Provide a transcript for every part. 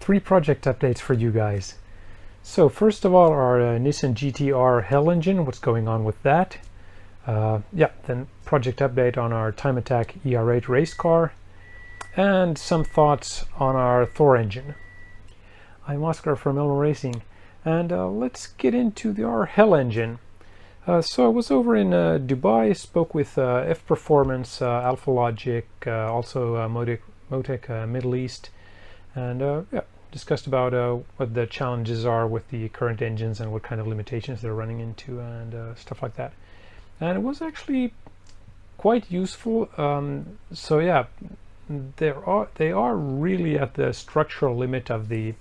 Three project updates for you guys. So first of all, our Nissan GT-R Hell engine, what's going on with that? Then project update on our Time Attack er8 race car, and some thoughts on our Thor engine. I'm Oscar from ElmerRacing, and let's get into our Hell engine. So I was over in Dubai, spoke with F Performance, Alpha Logic, also Motec Middle East, and discussed about what the challenges are with the current engines and what kind of limitations they're running into and stuff like that. And it was actually quite useful. So yeah, they are really at the structural limit of the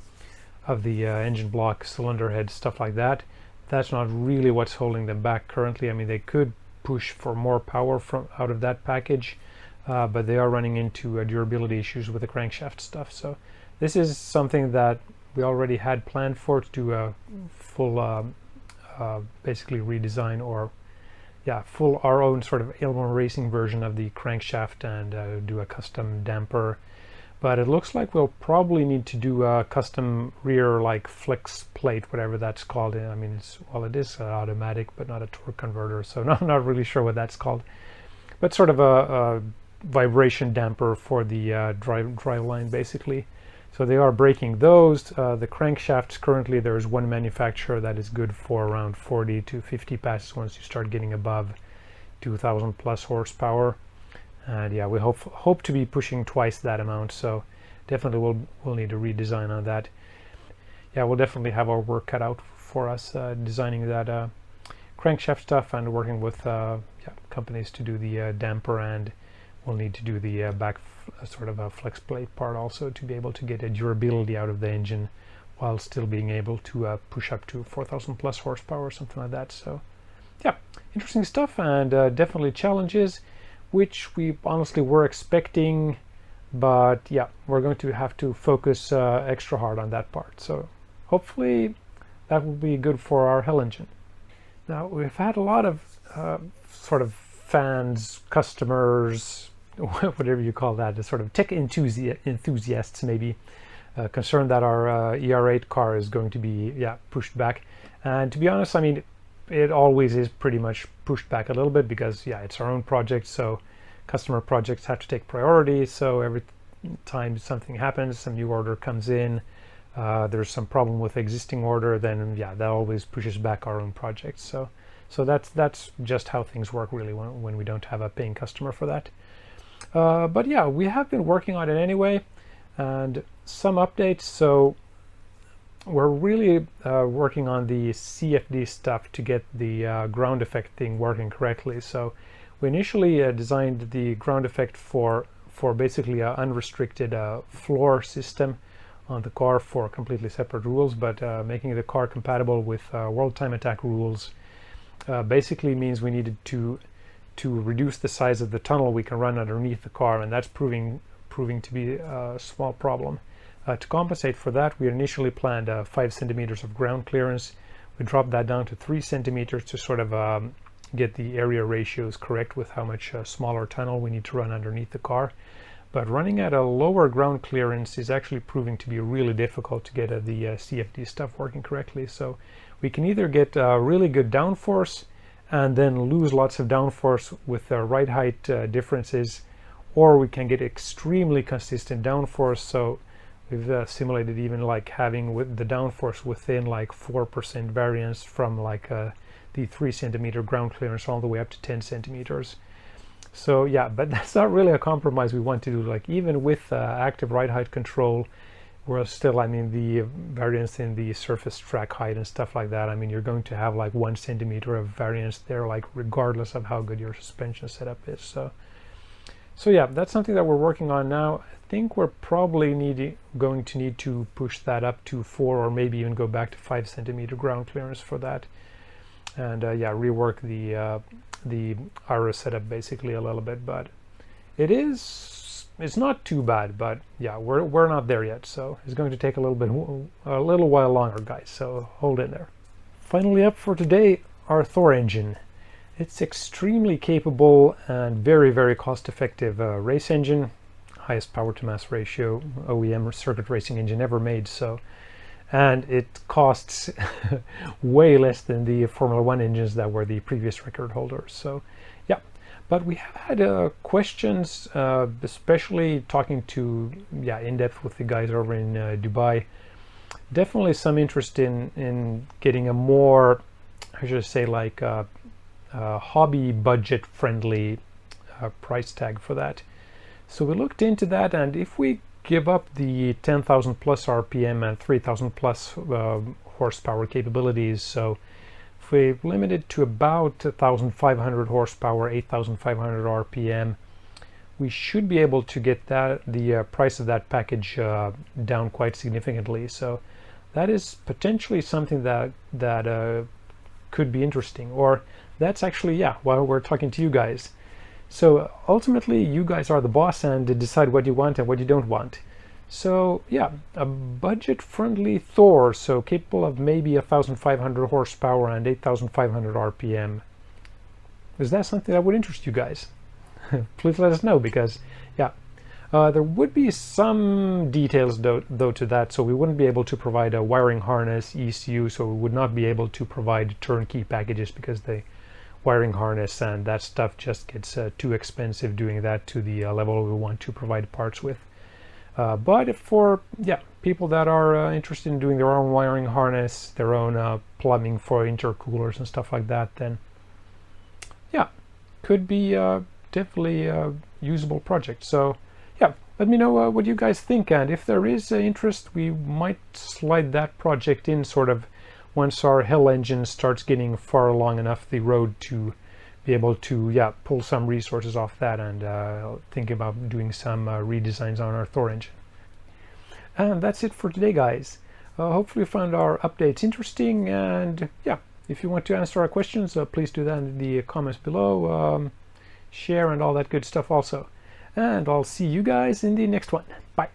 engine block, cylinder head, stuff like that. That's not really what's holding them back currently. I mean, they could push for more power out of that package, but they are running into durability issues with the crankshaft stuff. So this is something that we already had planned for, to do a full basically redesign, or full our own sort of ElmerRacing version of the crankshaft, and do a custom damper. But it looks like we'll probably need to do a custom rear, like flex plate, whatever that's called. I mean, it is automatic, but not a torque converter, so not really sure what that's called. But sort of a vibration damper for the drive line, basically. So they are breaking those. The crankshafts, currently there's one manufacturer that is good for around 40 to 50 passes once you start getting above 2,000 plus horsepower. And yeah, we hope to be pushing twice that amount, so definitely we'll need a redesign on that. Yeah, we'll definitely have our work cut out for us designing that crankshaft stuff, and working with companies to do the damper, and we'll need to do the back sort of a flex plate part also, to be able to get a durability out of the engine while still being able to push up to 4,000 plus horsepower or something like that. So yeah, interesting stuff, and definitely challenges, which we honestly were expecting, but yeah, we're going to have to focus extra hard on that part. So hopefully that will be good for our Hell engine. Now, we've had a lot of sort of fans, customers, whatever you call that, the sort of tech enthusiasts maybe, concerned that our er8 car is going to be pushed back. And to be honest, I mean, it always is pretty much pushed back a little bit, because it's our own project, so customer projects have to take priority. So every time something happens, some new order comes in, there's some problem with existing order, then that always pushes back our own projects. So that's just how things work, really, when we don't have a paying customer for that. But yeah, we have been working on it anyway, and some updates. So we're really working on the CFD stuff to get the ground effect thing working correctly. So we initially designed the ground effect for basically an unrestricted floor system on the car for completely separate rules, but making the car compatible with World Time Attack rules basically means we needed to reduce the size of the tunnel we can run underneath the car, and that's proving to be a small problem. To compensate for that, we initially planned 5 centimeters of ground clearance. We dropped that down to 3 centimeters to sort of get the area ratios correct with how much smaller tunnel we need to run underneath the car. But running at a lower ground clearance is actually proving to be really difficult to get the CFD stuff working correctly. So we can either get really good downforce and then lose lots of downforce with ride height differences, or we can get extremely consistent downforce. So we've simulated even like having with the downforce within like 4% variance from like the 3 centimeter ground clearance all the way up to 10 centimeters. So yeah, but that's not really a compromise we want to do. Like, even with active ride height control, we're still, I mean, the variance in the surface track height and stuff like that, I mean, you're going to have like 1 centimeter of variance there, like regardless of how good your suspension setup is. So yeah, that's something that we're working on now. I think we're probably going to need to push that up to 4, or maybe even go back to 5 centimeter ground clearance for that, and rework the RS setup basically a little bit. But it's not too bad, but yeah, we're not there yet, so it's going to take a little while longer, guys, so hold in there. Finally up for today, our Thor engine. It's extremely capable and very, very cost-effective race engine. highest power to mass ratio OEM circuit racing engine ever made. So, and it costs way less than the Formula One engines that were the previous record holders. So, yeah. But we have had questions, especially talking to in depth with the guys over in Dubai. Definitely some interest in getting a more, I should say, like hobby budget friendly price tag for that. So we looked into that, and if we give up the 10,000 plus RPM and 3,000 plus horsepower capabilities, so if we limit it to about 1,500 horsepower, 8,500 RPM, we should be able to get that the price of that package down quite significantly. So that is potentially something that could be interesting, or that's actually, while we're talking to you guys. So ultimately, you guys are the boss and decide what you want and what you don't want. So a budget-friendly Thor, so capable of maybe 1,500 horsepower and 8,500 RPM. Is that something that would interest you guys? Please let us know, because there would be some details though to that. So we wouldn't be able to provide a wiring harness, ECU, so we would not be able to provide turnkey packages, because the wiring harness and that stuff just gets too expensive doing that to the level we want to provide parts with. But if for people that are interested in doing their own wiring harness, their own plumbing for intercoolers and stuff like that, then could be definitely a usable project. So let me know what you guys think, and if there is interest, we might slide that project in sort of once our Hell engine starts getting far along enough the road to be able to pull some resources off that and think about doing some redesigns on our Thor engine. And that's it for today, guys. Hopefully you found our updates interesting, and if you want to answer our questions, please do that in the comments below, share and all that good stuff also. And I'll see you guys in the next one. Bye.